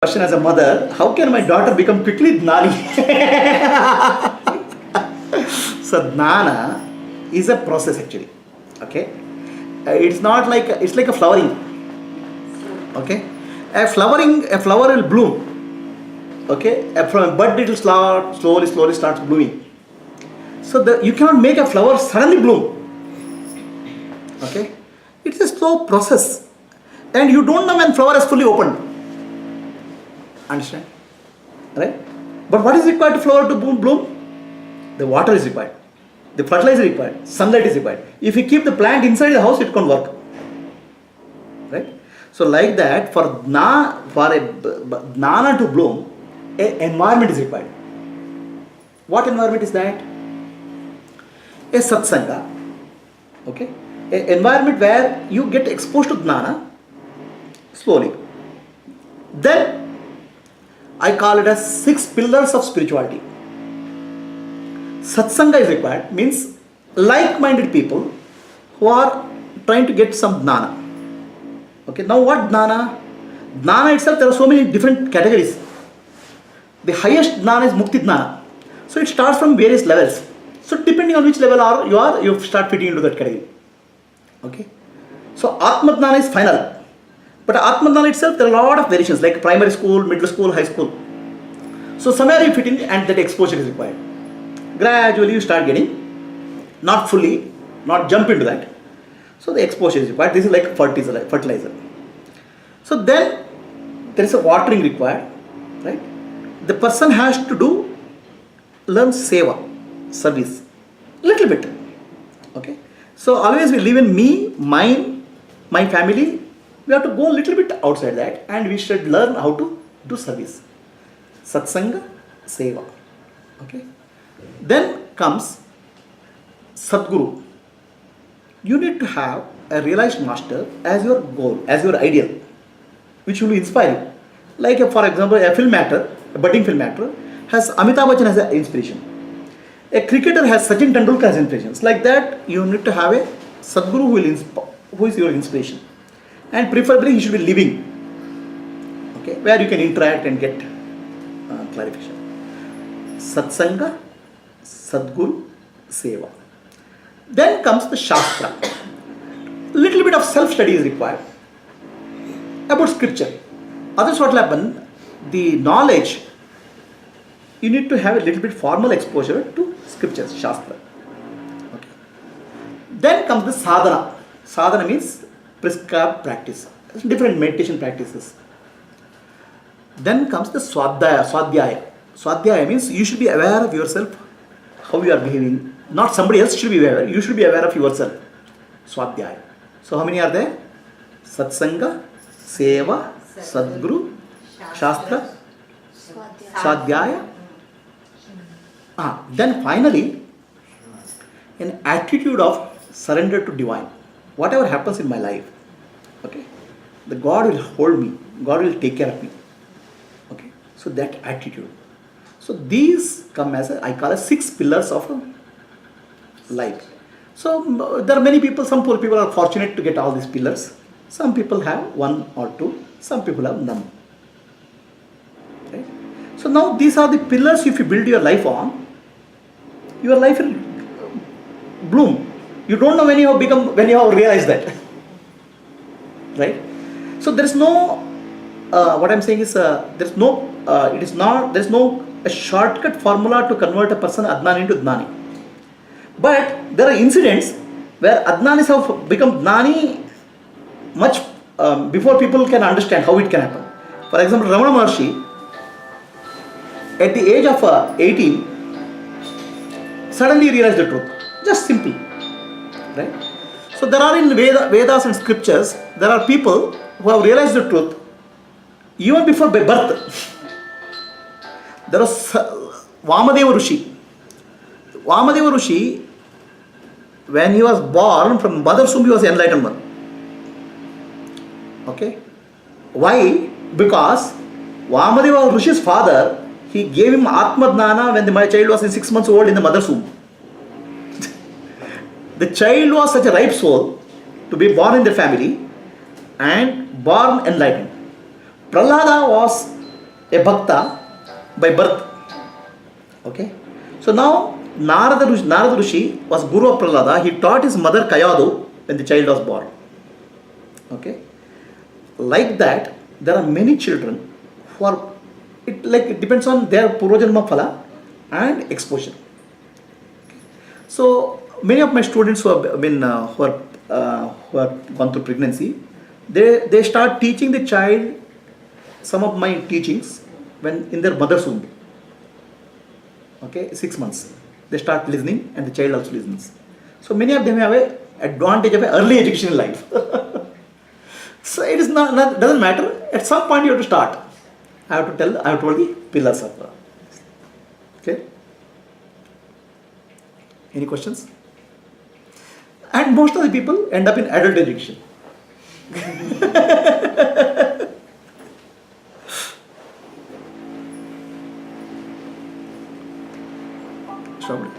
Question as a mother, how can my daughter become quickly Gnani? So Gnana is a process actually. Okay, it's not like it's like a flowering. Okay, a flower will bloom. Okay, from a bud it will start slowly starts blooming. So you cannot make a flower suddenly bloom. Okay, it's a slow process, and you don't know when flower is fully opened. Understand? Right? But what is required to flower to bloom? The water is required. The fertilizer is required. Sunlight is required. If you keep the plant inside the house, it can't work. Right? So like that, for a gnana to bloom, an environment is required. What environment is that? A satsanga. Okay? An environment where you get exposed to gnana slowly. Then I call it as 6 pillars of spirituality. Satsanga is required, means like-minded people who are trying to get some gnana. Okay, now what gnana? Gnana itself, there are so many different categories. The highest gnana is Mukti Gnana. So it starts from various levels. So depending on which level you start fitting into that category. Okay. So Atma Gnana is final. But Atma Gnana itself, there are a lot of variations like primary school, middle school, high school. So somewhere you fit in and that exposure is required. Gradually you start getting, not fully, not jump into that. So the exposure is required. This is like fertilizer. So then there is a watering required, right? The person has to learn seva, service, little bit. Okay. So always we live in me, mine, my family. We have to go a little bit outside that and we should learn how to do service. Satsanga, seva. Okay. Then comes Sadguru. You need to have a realized master as your goal, as your ideal, which will inspire you. Like for example, a film actor, a budding film actor, has Amitabh Bachchan as an inspiration. A cricketer has Sachin Tendulkar as inspirations. Like that, you need to have a Sadguru who is your inspiration. And preferably he should be living, okay, where you can interact and get clarification. Satsanga, Sadguru, Seva. Then comes the Shastra. Little bit of self-study is required about scripture. Otherwise what will happen, the knowledge, you need to have a little bit formal exposure to scriptures, Shastra. Okay. Then comes the Sadhana. Sadhana means prescribed practice, different meditation practices. Then comes the Swadhyaya. Swadhyaya means you should be aware of yourself, how you are behaving. Not somebody else should be aware, you should be aware of yourself. Swadhyaya. So how many are there? Satsanga, Seva, Sadguru, Shastra, Swadhyaya. Then finally, an attitude of surrender to divine. Whatever happens in my life, okay, the God will hold me, God will take care of me. Okay, so that attitude. So these come as I call as 6 pillars of life. So there are many people, some poor people are fortunate to get all these pillars. Some people have 1 or 2, some people have none. Right? So now these are the pillars. If you build your life on, your life will bloom. You don't know when you have realized that. Right? So there is no, what I am saying is, there is no a shortcut formula to convert a person Adnani into Dnani. But there are incidents where Adnanis have become Dnani much before people can understand how it can happen. For example, Ramana Maharshi, at the age of 18, suddenly realized the truth. Just simple. Right? So there are in Vedas and scriptures, there are people who have realized the truth even before birth. There was Vamadeva Rishi. Vamadeva Rishi, when he was born from mother's womb, he was enlightened one. Okay? Why? Because Vamadeva Rishi's father, he gave him Atma Dnana when my child was 6 months old in the mother's womb. The child was such a ripe soul to be born in the family and born enlightened. Prahlada was a bhakta by birth. Okay. So now Narada Rishi was Guru of Prahlada. He taught his mother Kayadu when the child was born. Okay. Like that, there are many children who are, it depends on their Purvajanma Phala and exposure. So many of my students who have been who have gone through pregnancy, they start teaching the child some of my teachings when in their mother's womb. Okay, 6 months they start listening, and the child also listens. So many of them have a advantage of an early education in life. So it is not doesn't matter. At some point you have to start. I have told the pillars of. Okay. Any questions? And most of the people end up in adult education. Stop it.